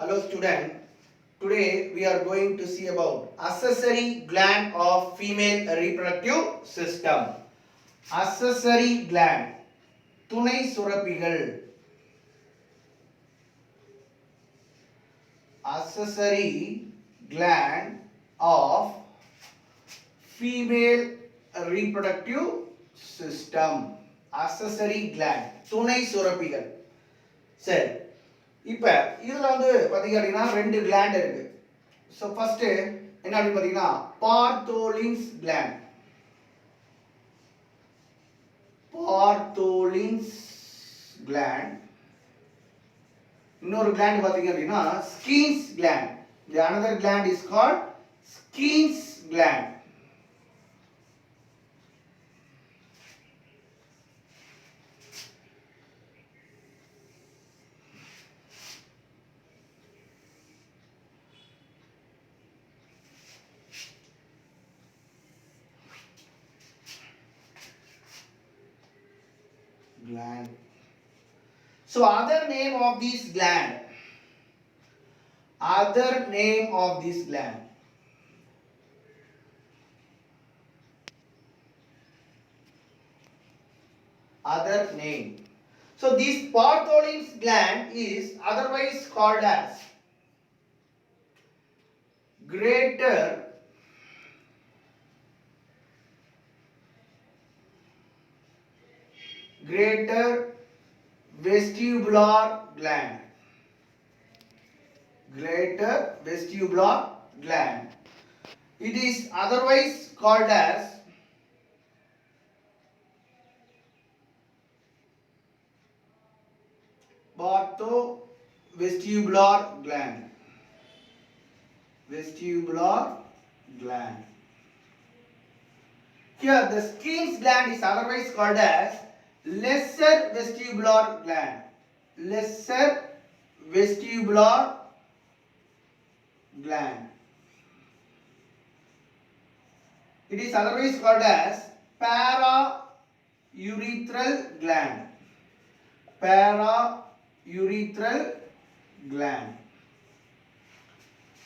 Hello student. Today we are going to see about accessory gland of female reproductive system. Accessory gland துணை சுரப்பிகள். Accessory gland of female reproductive system. Accessory gland துணை சுரப்பிகள். சரி, இப்போ இதில் பார்த்தீங்க அப்படின்னா ரெண்டு கிளாண்ட் இருக்கு. ஸோ ஃபர்ஸ்ட் என்ன அப்படின்னு பார்த்தீங்கன்னா பார்த்தோலின்ஸ் கிளாண்ட். பார்த்தோலின்ஸ் கிளாண்ட். இன்னொரு கிளாண்ட் பார்த்தீங்க அப்படின்னா Skene's gland. The another gland is called Skene's gland. Gland. So other name of this gland. Other name of this gland. Other name. So this Bartholin's gland is otherwise called as greater vestibular gland. Greater vestibular gland. It is otherwise called as barthovestibular gland. Vestibular gland. Here the Skene's gland is otherwise called as lesser vestibular gland. Lesser vestibular gland. It is otherwise called as paraurethral gland. Paraurethral gland.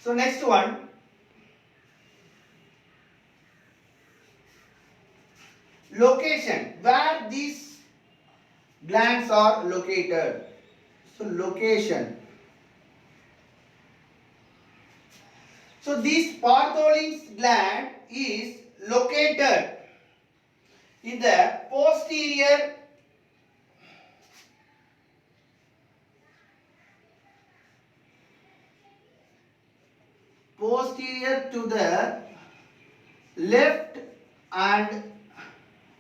So next one, location, where these glands are located. So location. So this Bartholin's gland is located in the posterior to the left and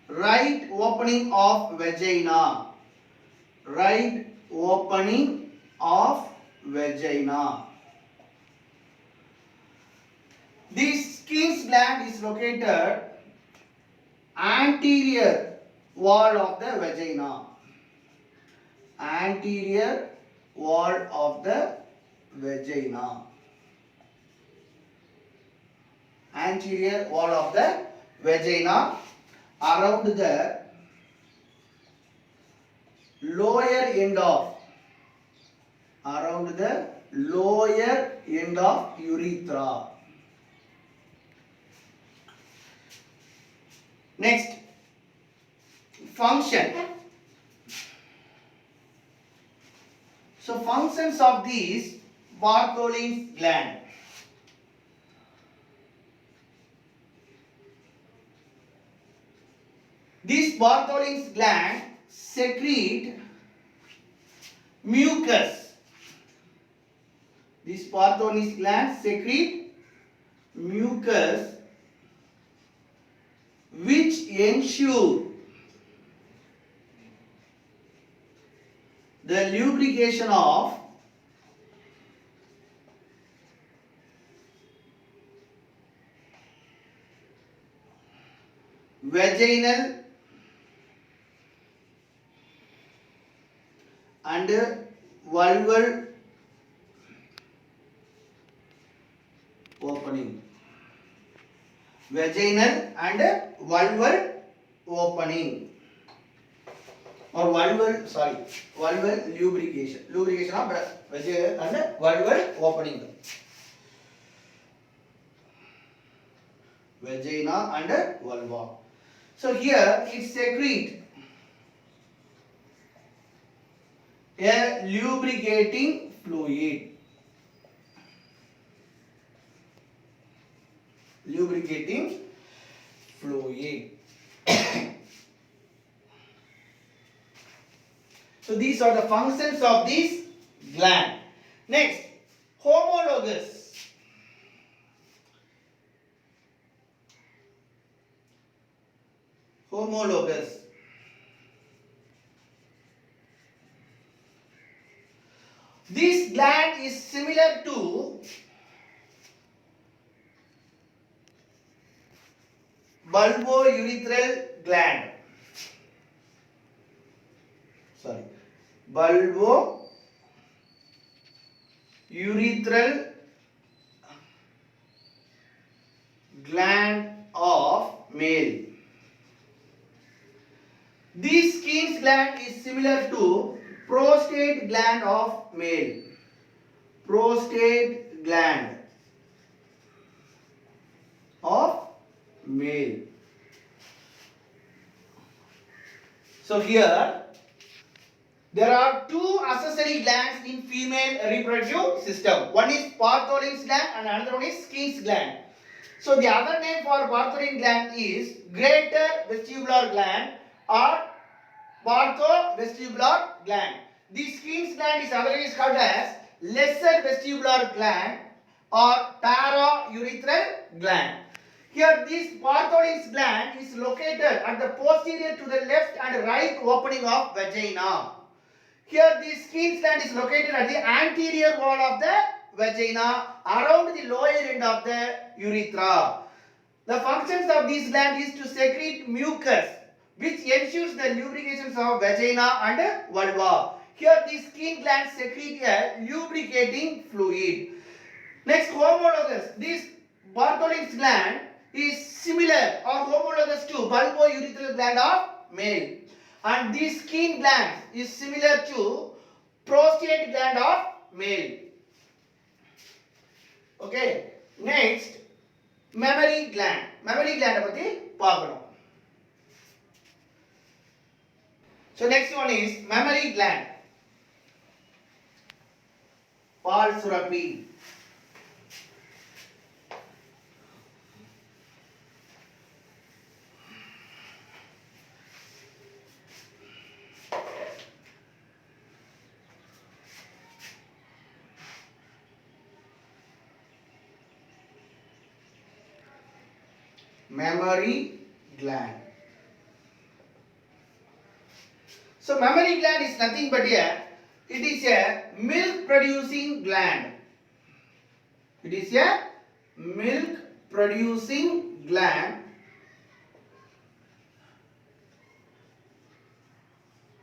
right opening of vagina. Right opening of vagina. This Skene's gland is located anterior wall of the vagina. Anterior wall of the vagina. Anterior wall of the vagina, around the lower end of urethra. Next, function. So functions of these Bartholin's gland. This Bartholin's gland secrete mucus. This Bartholin's gland secrete mucus which ensure the lubrication of vaginal and vulval opening. Vaginal and vulval opening. or vulval lubrication of vagina and vulval opening, vagina and vulva. So here it secrete a lubricating fluid. Lubricating fluid. So these are the functions of this gland. Next, homologous. Homologous. This gland is similar to bulbourethral gland. Bulbourethral gland of male. This Skin's gland is similar to prostate gland of male. Prostate gland of male. So here there are two accessory glands in female reproductive system. One is Bartholin's gland and another one is Skin's gland. So the other name for Bartholin gland is greater vestibular gland or barthovestibular gland. The Skin's gland is otherwise called as lesser vestibular gland or paraurethral gland. Here this Bartholin's gland is located at the posterior to the left and right opening of vagina. Here the Skin's gland is located at the anterior wall of the vagina around the lower end of the urethra. The functions of this gland is to secrete mucus which ensures the lubrication of vagina and vulva. Here the Skin gland secrete a lubricating fluid. Next, homologous. This Bartholin's gland is similar or homologous to bulbourethral gland of male, and this Skin gland is similar to prostate gland of male. Okay. Next, mammary gland. Mammary gland பத்தி பார்க்கணும். So next one is mammary gland. பால் சுரப்பி. Mammary gland. So mammary gland is nothing but it is a milk producing gland. It is a milk producing gland,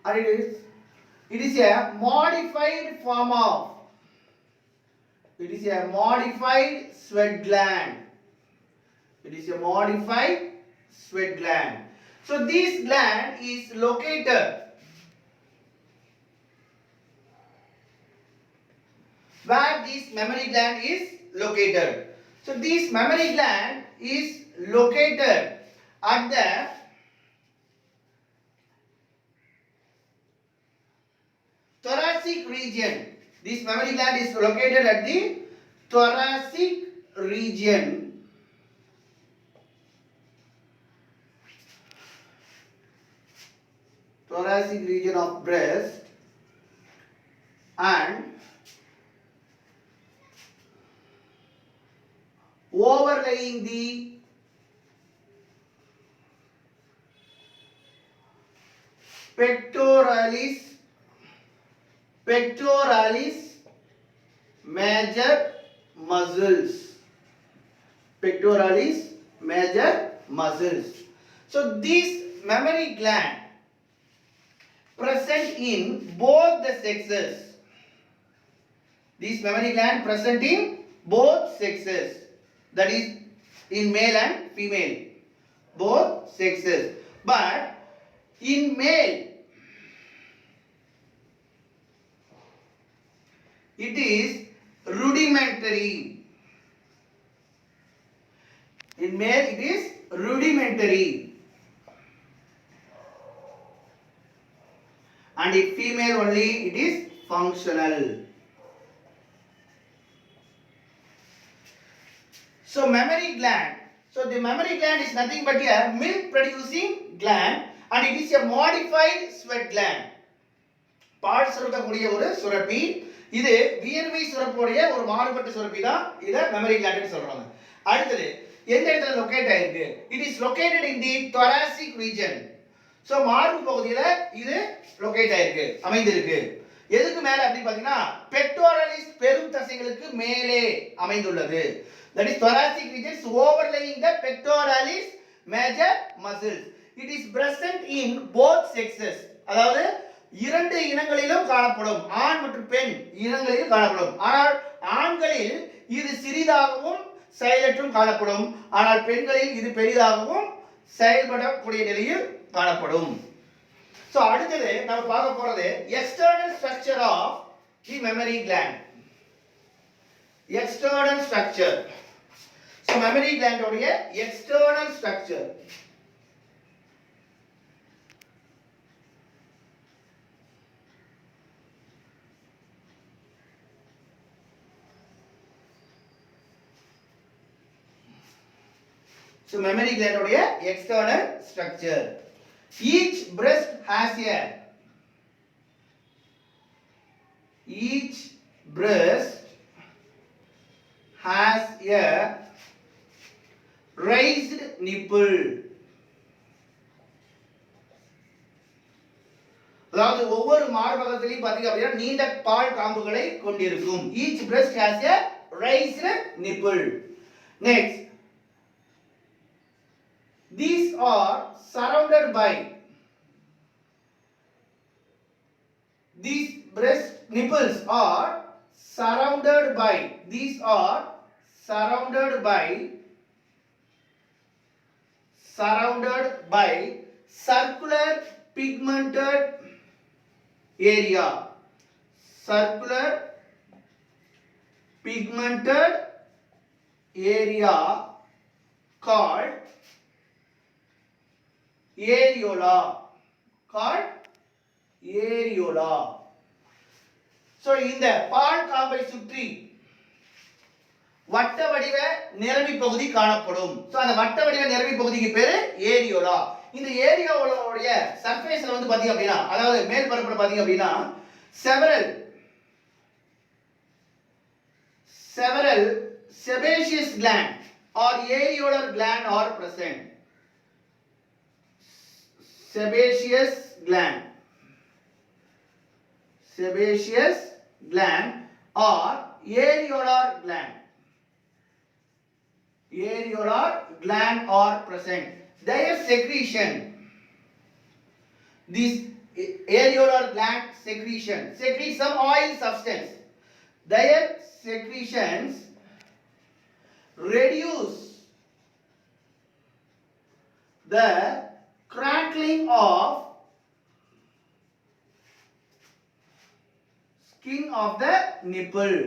and it is a modified form of, it is a modified sweat gland. It is a modified sweat gland. So this gland is located where this mammary gland is located. So this mammary gland is located at the thoracic region. This mammary gland is located at the thoracic region. Thoracic region of breast, and overlaying the pectoralis major muscles. Pectoralis major muscles. So this mammary gland present in both the sexes. This mammary gland present in both sexes. That is in male and female. Both sexes. But in male, it is rudimentary. In male it is rudimentary. And in female only it is functional. So mammary gland. So the mammary gland is nothing but a milk producing gland and it is a modified sweat gland. பால் சுரக்கக்கூடிய ஒரு சுரப்பி. இது வியர்வை சுரப்புடைய ஒரு மாறுபட்ட சுரப்பி தான் இத mammary gland னு சொல்றாங்க. அடுத்து எந்த இடத்துல லொகேட் ஆயிருக்கு? It is located in the thoracic region. So மார்பு பகுதியில இது லொகேட் ஆயிருக்கு, அமைந்திருக்கு. எதுக்கு மேல அப்படி பாத்தீங்கன்னா pectoralis பெரும் தசைகளுக்கு மேலே அமைந்துள்ளது. That is thoracic region is overlying the pectoralis major muscles. It is present in both sexes. அதாவது இரண்டு இனங்களிலும் காணப்படும். ஆண் மற்றும் பெண் இனங்களிலும் காணப்படும். ஆனால் ஆண்களில் இது சிறிதாகவும் செயலற்றும் காணப்படும். ஆனால் பெண்களில் இது பெரிதாகவும் செயல்படக்கூடிய நிலையில் காணப்படும். சோ அடுத்து நம்ம பார்க்க போறது external structure of the mammary gland. External structure. So mammary gland உடைய external structure. So mammary gland உடைய external structure. Each breast has a raised nipple. அதாவது ஒவ்வொரு மார்பகத்திலும் பாத்தீங்க அப்படினா நீண்ட பால் காம்புகளை கொண்டிருக்கும். Each breast has a raised nipple. Next, these are surrounded by these breast nipples are surrounded by circular pigmented area. Circular pigmented area called areola. So இந்த பால் காம்பை சுற்றி வட்ட வடிவ நிறமி பகுதி காணப்படும். சோ அந்த வட்ட வடிவ நிறமி பகுதிக்கு பேரு ஏரியோலா. இந்த ஏரியோலாவுடைய சர்ஃபேஸ்ல வந்து பாத்தீங்க அப்படினா அதாவது மேல் பரப்புல பாத்தீங்க அப்படினா several sebaceous gland or areolar gland are present. Sebaceous gland or areolar gland are present. Their secretion, this areolar gland secrete some oil substance. Their secretions reduce the crackling of skin of the nipple.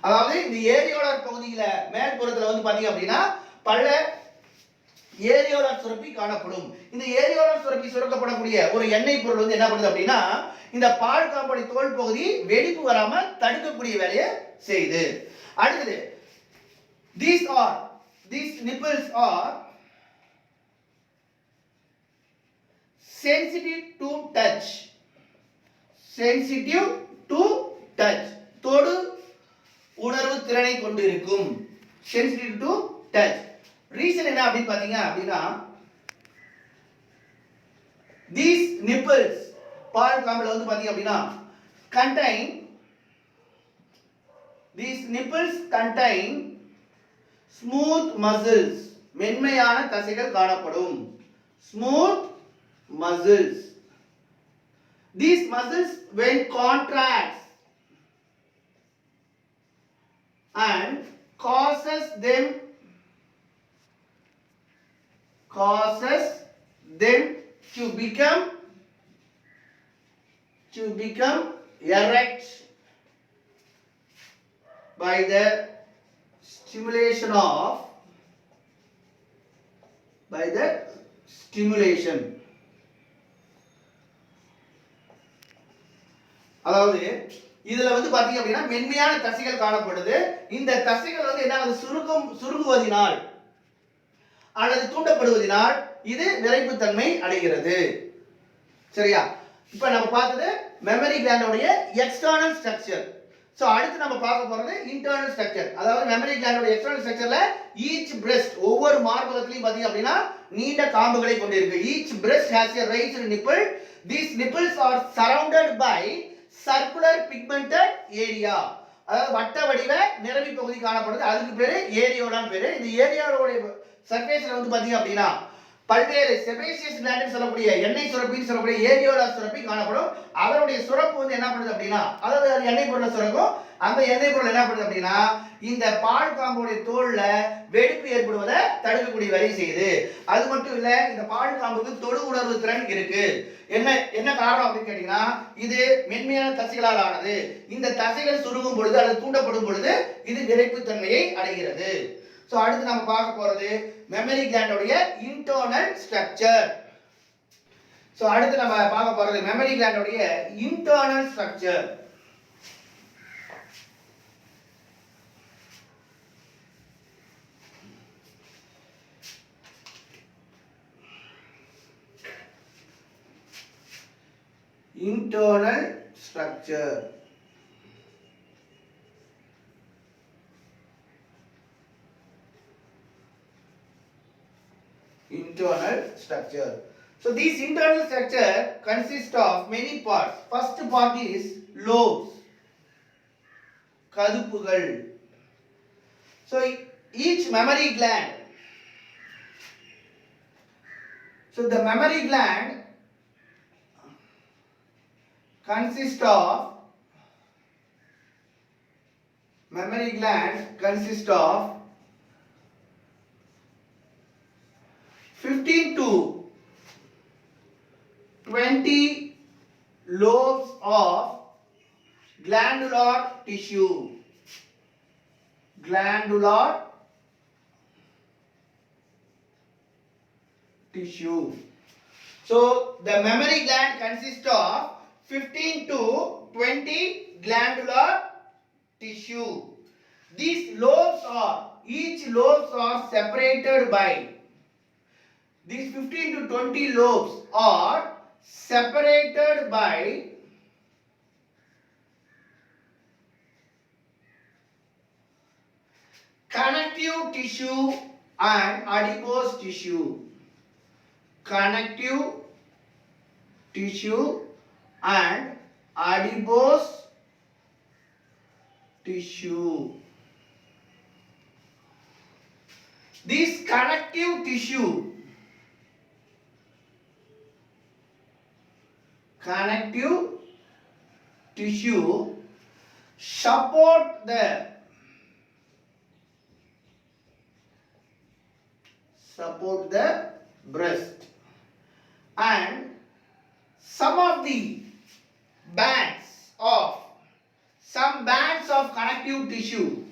அதாவது இந்த areolar பகுதியில மேற்புறத்துல வந்து பாத்தீங்க அப்படினா பல areolar சுரப்பி காணப்படும். இந்த ஏரியோலர் சுரப்பி சுரக்கப்படக்கூடிய ஒரு எண்ணெய் பொருள் வந்து என்ன பண்ணுது அப்படினா இந்த பால் காம்படி தோல் பகுதி வெடிப்பு வராம தடுக்கக்கூடிய வேலையை செய்யுது. அடுத்து these nipples are sensitive to touch. தொடு உணர்வு திறனை கொண்டு இருக்கும். sensitive to touch. ரீசன் என்ன அப்படி பாத்தீங்க அப்படினா these nipples பால் காம்புல வந்து பாத்தீங்க அப்படினா contain smooth muscles. மென்மையான தசைகள் காணப்படும். smooth muscles. These muscles when contracts and causes them to become to become erect by the stimulation of அதாவது இதுல வந்து பாத்தீங்க அப்படின்னா மென்மையான தசைகள் காணப்படுது. இந்த தசைகள் வந்து என்ன ஆகுது, சுருங்குவதினால் அல்லது தூண்டப்படுவதினால் இது விறைப்புத்தன்மை அடைகிறது. சரியா? இப்போ நம்ம பார்த்தது மெமரி கிளாண்டோடைய எக்ஸ்டர்னல் ஸ்ட்ரக்சர். சோ அடுத்து நம்ம பார்க்க போறது இன்டர்னல் ஸ்ட்ரக்சர். அதாவது மெமரி கிளாண்டோட எக்ஸ்டர்னல் ஸ்ட்ரக்சர்ல ஈச் பிரஸ்ட், ஒவ்வொரு மார்பகத்திலையும் பாத்தீங்க அப்படின்னா நீண்ட காம்புகளை கொண்டிருக்கு. Each breast has a raised nipple. These nipples are surrounded by circular pigmented area. அதாவது வட்ட வடிவ நிறமி பகுதி காணப்படுது. அதுக்கு பேரு ஏரியோலான்னு பேரு. இந்த ஏரியாவோட சர்ஃபேஸ்ல வந்து பாத்தீங்க அப்படின்னா பல்வேறு செபேசியஸ் கிளாண்ட் சொல்லக்கூடிய எண்ணெய் சுரப்பின்னு சொல்லக்கூடிய ஏரியோலா சுரப்பி காணப்படும். அதனுடைய சுரப்பு வந்து என்ன பண்ணுது அப்படின்னா, அதாவது எண்ணெய் பொருளை சுரக்கும். அந்த எண்ணெய் பொருள் என்ன பண்ணுது அப்படின்னா இந்த பால் காம்புடைய தோல்ல வெடிப்பு ஏற்படுவதை தடுக்கக்கூடிய வேலை செய்யுது. அது மட்டும் இல்ல, இந்த பால் காம்புக்கு தொடு உணர்வு திறன் இருக்கு. என்ன காரணம் அப்படின்னு கேட்டீங்கன்னா, இது மென்மையான தசைகளால் ஆனது. இந்த தசைகள் சுருங்கும் பொழுது அல்லது தூண்டப்படும் பொழுது இது விறைப்புத்தன்மையை அடைகிறது. சோ அடுத்து நம்ம பார்க்க போறது மெமரி கிளாண்டோடைய இன்டர்னல் ஸ்ட்ரக்சர். சோ அடுத்து நம்ம பார்க்க போறது மெமரி கிளாண்டோடைய internal structure. Internal structure. Internal structure. So this internal structure consists of many parts. First part is lobes, கதுப்புகள். So each mammary gland. So the mammary gland consists of 15 to 20 lobes of glandular tissue. So the mammary gland consists of 15 to 20 glandular tissue. These lobes each lobes are separated by, these 15 to 20 lobes are separated by connective tissue and adipose tissue. Connective tissue and adipose tissue. This connective tissue support the breast, and some bands of connective tissue,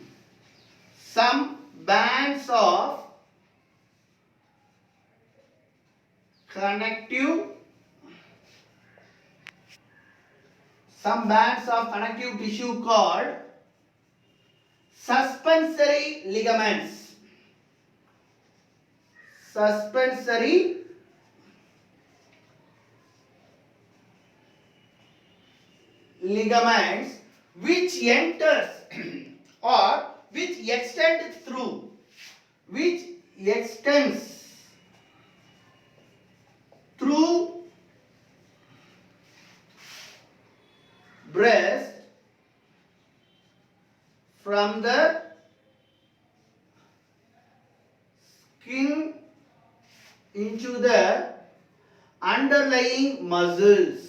some bands of connective tissue called suspensory ligaments. Which enters or which extends through breast from the skin into the underlying muscles.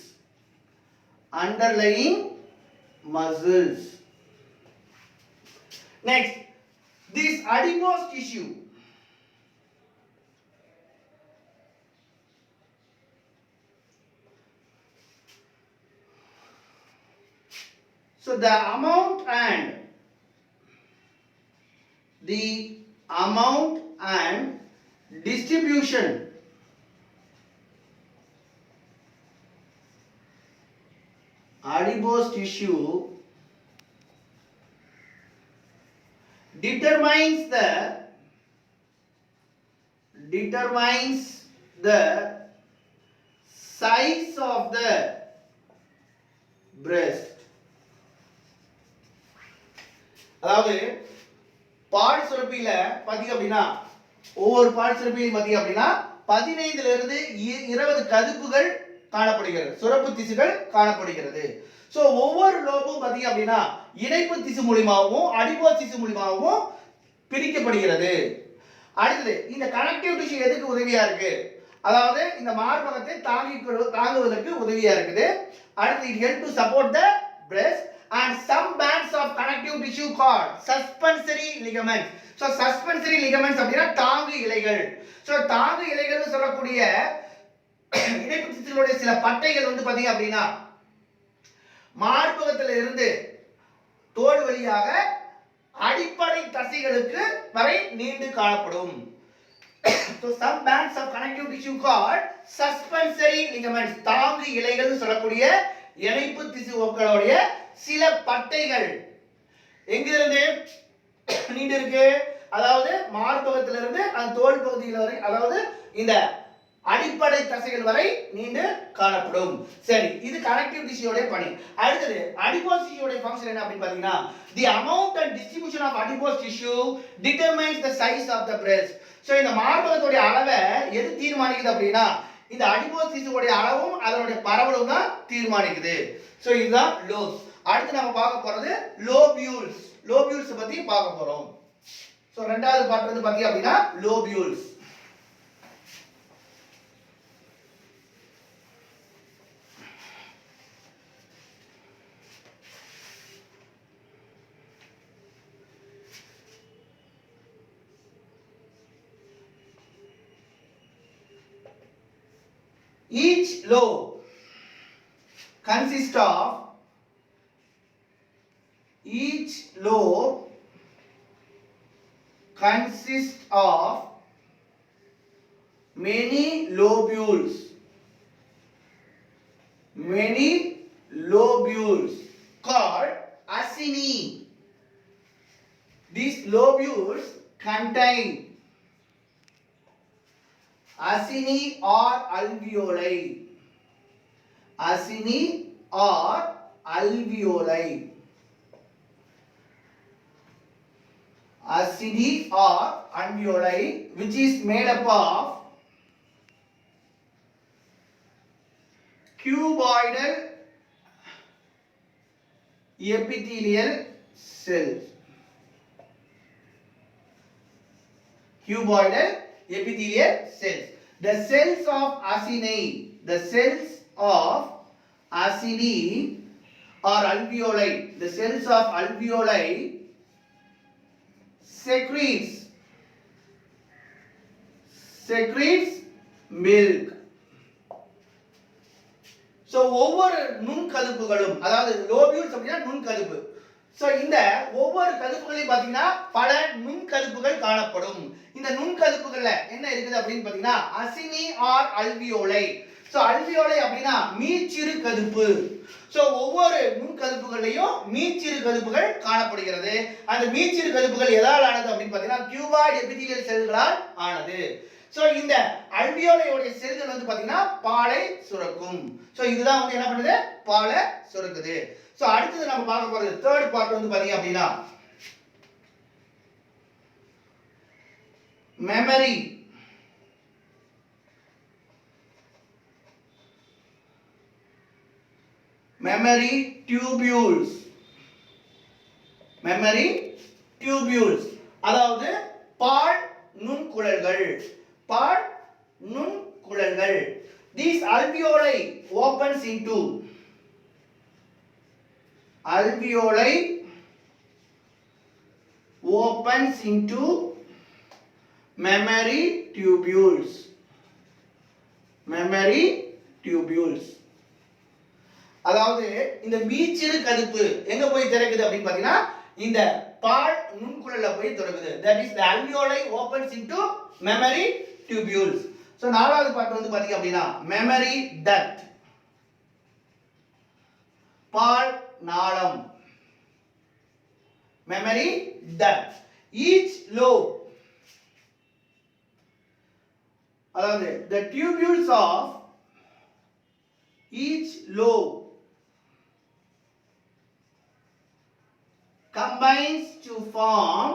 Next, this adipose tissue So the amount and distribution adipose tissue determines the size of the breast. அதாவது பால் சுரப்பியில பாத்தீங்க அப்படின்னா ஒவ்வொரு பால் சுரப்பியிலும் பாத்தீங்க அப்படின்னா 15 இருந்து 20 கதுப்புகள் காணப்படுகிறது, சுரப்பு திசுகள் காணப்படுகிறது. சோ ஒவ்வொரு லோபும் பாத்தீங்க அப்படின்னா இணைப்பு திசு மூலமாகவும் அடிபோஸ் திசு மூலமாகவும் பிரிக்கப்படுகிறது. அடுத்து இந்த கனெக்டிவ் டிஷ்யூ எதுக்கு உதவியா இருக்கு? அதாவது இந்த மார்பகத்தை தாங்குவதற்கு உதவியா இருக்குது. அடுத்து it help to support the breast and some bands of connective tissue called suspensory ligaments. So suspensory ligaments அப்படினா தாங்கு இழைகள். So தாங்கு இழைகள்னு சொல்லக்கூடிய இணைப்பு திசுகளுடைய சில பட்டைகள் வந்து பாத்தீங்க அப்படினா மார்பகத்தில் இருந்து தோல் வழியாக அடிப்படை தசைகளுக்கு வரை நீண்டு காணப்படும். So some bands of connective tissue called suspensory ligaments, தாங்கு இழைகள் சொல்லக்கூடிய இணைப்பு திசுக்களுடைய சில பட்டைகள் எங்கிருந்து நீண்டு இருக்கு? அதாவது மார்பகத்திலிருந்து அந்த தோல் பகுதியில் வரை, அதாவது இந்த அடிப்படை தசைகள் வரை நீண்டு காணப்படும். சரி, இது கனெக்டிவ் டிஷ்யூடைய பணி. அடுத்து அடிபோஸ் டிஷ்யூடைய ஃபங்க்ஷன் என்ன அப்படினு பாத்தீங்கன்னா the amount and distribution of adipose tissue determines the size of the breast. So இந்த மார்பகத்துடைய அளவை எது தீர்மானிக்குது அப்படினா இந்த அடிபோஸ் டிஷ்யூடைய அளவும் அதனுடைய பரவலும் தான் தீர்மானிக்குது. சோ இதுதான் லோப்ஸ். அடுத்து நம்ம பார்க்க போறது லோபியூல்ஸ். லோபியூல்ஸ் பத்தி பார்க்க போறோம். சோ இரண்டாவது பார்ட் வந்து பாத்தீங்க அப்படினா lobules. Each lobe consists of many lobules called acini. These lobules contain acini or alveoli. Acini or alveoli. Acini or alveoli, which is made up of cuboidal epithelial cells. Cuboidal epithelial cells. The cells of acini or alveoli, the cells of alveoli secretes milk. So ஒவ்வொரு நுண்கதுப்புகளும், அதாவது lobules அப்படினா நுண்கதுப்பு. So இந்த ஒவ்வொரு கதுப்புகளையும் பாத்தீங்கன்னா பல நுண்கதுப்புகள் காணப்படும். இந்த நுண்கதுப்புகள்ல என்ன இருக்குது அப்படின்னு பாத்தீங்கன்னா அசினி ஆர் அல்வியோலை. சோ அல்வியோலை அப்படினா மீச்சிறு கதுப்பு. சோ ஒவ்வொரு நுண்கதுப்புகளையும் மீச்சிறு கதுப்புகள் காணப்படுகிறது. அந்த மீச்சிறு கதுப்புகள் எதால் ஆனது அப்படின்னு பாத்தீங்கன்னா கியூபாய்டு எபிதீலியல் செல்களால் ஆனது. சோ இந்த அல்வியோலையோட செல்கள் வந்து பாத்தீங்கன்னா பாலை சுரக்கும். சோ இதுதான் வந்து என்ன பண்ணுது? பாலை சுரக்குது. சோ அடுத்து நம்ம பார்க்க போறது தேர்ட் பார்ட் வந்து பாத்தீங்க அப்படின்னா memory tubules. அதாவது பால் நுண்குழல்கள். These alveoli opens into memory tubules. அதாவது இந்த மீச்சிறு கதுப்பு எங்க போய் திறக்குது அப்படின்னு பாத்தீங்கன்னா இந்த பால் நுண்குழல்ல போய் திறக்குது. that is the alveoli opens into mammary tubules. so நாலாவது பார்ட் வந்து பாத்தீங்க அப்படின்னா mammary duct, பால் நாளம், mammary duct. each lobe, அதாவது the tubules of each lobe combines to form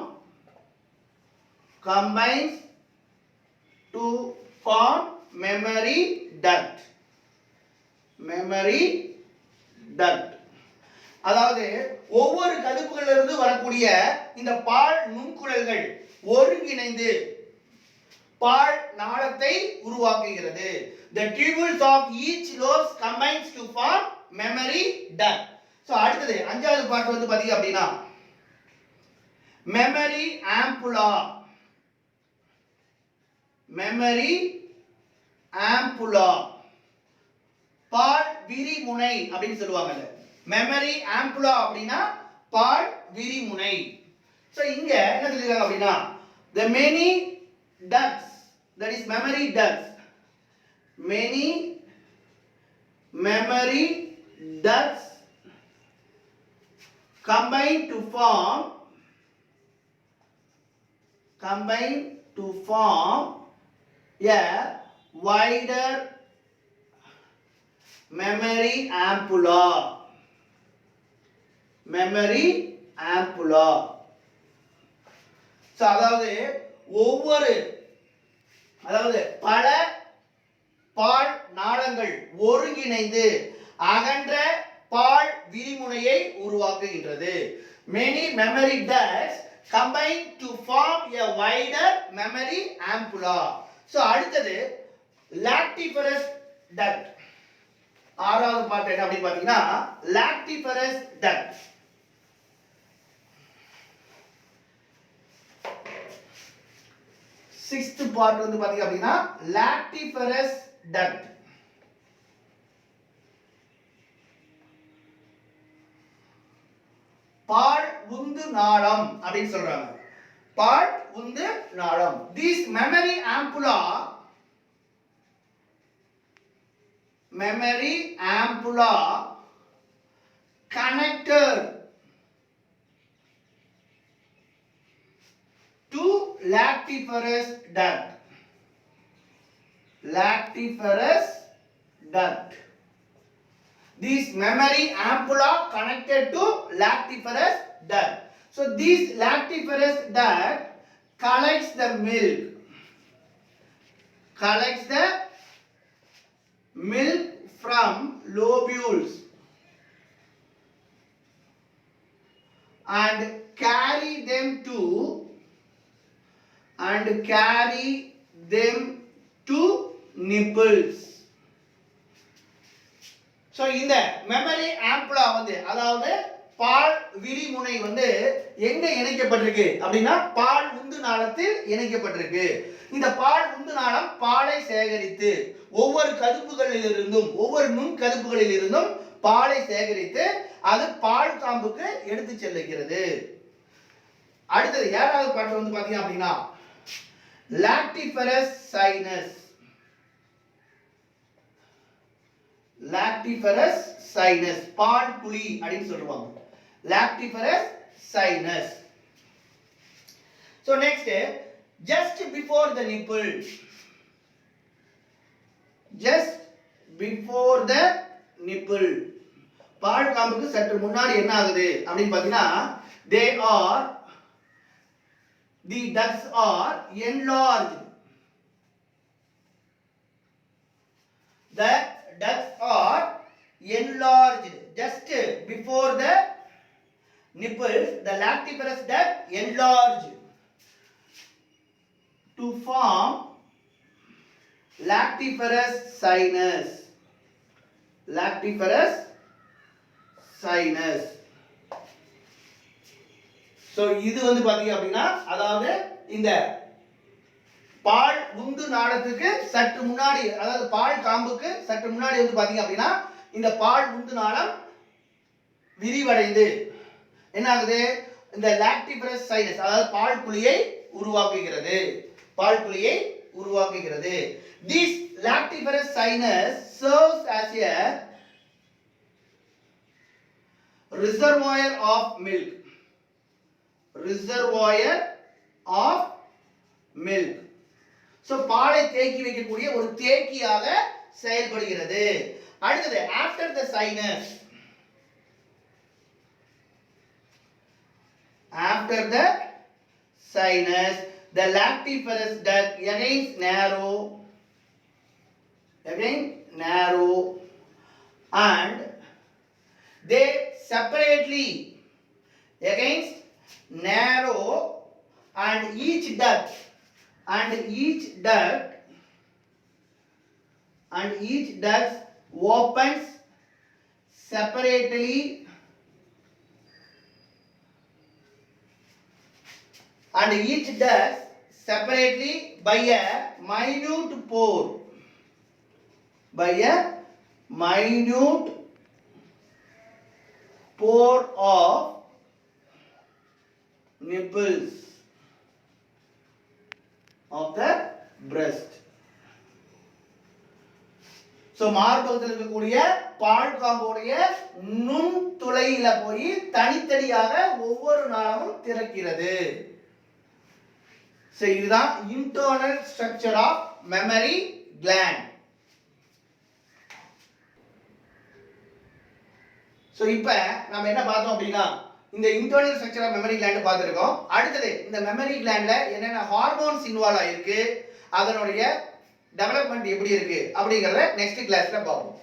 mammary duct. mammary duct அதாவது ஒவ்வொரு கதுப்புகளிலிருந்து இருந்து வரக்கூடிய இந்த பால் நுண்குழல்கள் ஒருங்கிணைந்து பால் நாளத்தை உருவாக்குகிறது. the tubules of each lobes combines to form mammary duct. So அடுத்து அஞ்சாவது பார்ட் வந்து பாத்தீங்க அப்படினா mammary ampulla. mammary ampulla பால் விரிமுனை அப்படினு சொல்லுவாங்க. mammary ampulla அப்படினா பால் விரிமுனை. சோ இங்க என்ன சொல்லிருக்காங்க அப்படினா the many ducts, that is mammary ducts, many mammary ducts combine to form a wider mammary ampulla. mammary ampulla. So அதாவது பல பால் நாளங்கள் ஒருங்கிணைந்து அகன்ற பால் விரிமுனையை உருவாக்குகின்றது. many mammary ducts combine to form a wider mammary ampulla. So அடுத்து lactiferous duct. ஆறாவது part என்ன அப்படி பாத்தீங்கன்னா lactiferous duct. sixth part வந்து பாத்தீங்க அப்படின்னா lactiferous duct. பால் உந்து நாளம் அப்படின்னு சொல்றாங்க. பால் உந்து நாளம். this mammary ampulla connected to lactiferous duct. This mammary ampulla connected to lactiferous duct. So this lactiferous duct collects the milk from lobules and carry them to nipples. So இந்த mammary ampulla வந்து அதாவது பால் விரிமுனை வந்து எங்க இணைக்கப்பட்டிருக்கு அப்படின்னா பால் உந்து நாளத்தில் இணைக்கப்பட்டிருக்கு. இந்த பால் உந்து நாளம் பாலை சேகரித்து ஒவ்வொரு கதுப்புகளிலிருந்தும் ஒவ்வொரு நுண் கதுப்புகளிலிருந்தும் பாலை சேகரித்து அது பால் காம்புக்கு எடுத்து செல்லுகிறது. அடுத்து ஏழாவது பார்ட் வந்து பாத்தீங்க அப்படின்னா lactiferous sinus. பால் குழி அப்படினு சொல்லுவாங்க. lactiferous sinus. So next, just before the nipple, பால் காம்புக்கு சற்று முன்னாடி என்ன ஆகுது அப்படினு பாத்தீங்கன்னா the ducts are enlarged. The ducts are enlarged just before the nipples. The lactiferous duct enlarged to form lactiferous sinus. So இது வந்து பாத்தீங்க அப்படின்னா அதாவது இந்த பால் உந்து நாளத்துக்கு சற்று முன்னாடி அதாவது பால் காம்புக்கு சற்று முன்னாடி வந்து பாத்தீங்க அப்படின்னா இந்த பால் உந்து நாளம் விரிவடைந்து என்ன ஆகுது, இந்த லாக்டிபரஸ் சைனஸ் அதாவது பால் குழியை உருவாக்குகிறது. பால் குழியை உருவாக்குகிறது. This lactiferous sinus serves as a reservoir of milk. Reservoir of milk. So பாலை தேக்கி வைக்கக்கூடிய ஒரு தேக்கியாக செயல்படுகிறது. அடுத்தது after the sinus, after the sinus the lactiferous duct again narrow and they separately against narrow and each duct opens separately and each duct separately by a minute pore of nipples of the breast. So மார்பகத்தில் இருக்கக்கூடிய பால் காம்போடைய நுண் துளையில போய் தனித்தனியாக ஒவ்வொரு நாளமும் திறக்கிறது. So இதுதான் internal structure of mammary gland. So இப்போ நம்ம என்ன பார்த்தோம் அப்படின்னா இந்த internal structure of mammary gland பார்த்திருக்கோம். அடுத்து இந்த mammary glandல என்னென்ன ஹார்மோன்ஸ் இன்வால்வ் ஆயிருக்கு, அதனுடைய டெவலப்மென்ட் எப்படி இருக்கு அப்படிங்கறத நெக்ஸ்ட் கிளாஸ்ல பார்ப்போம்.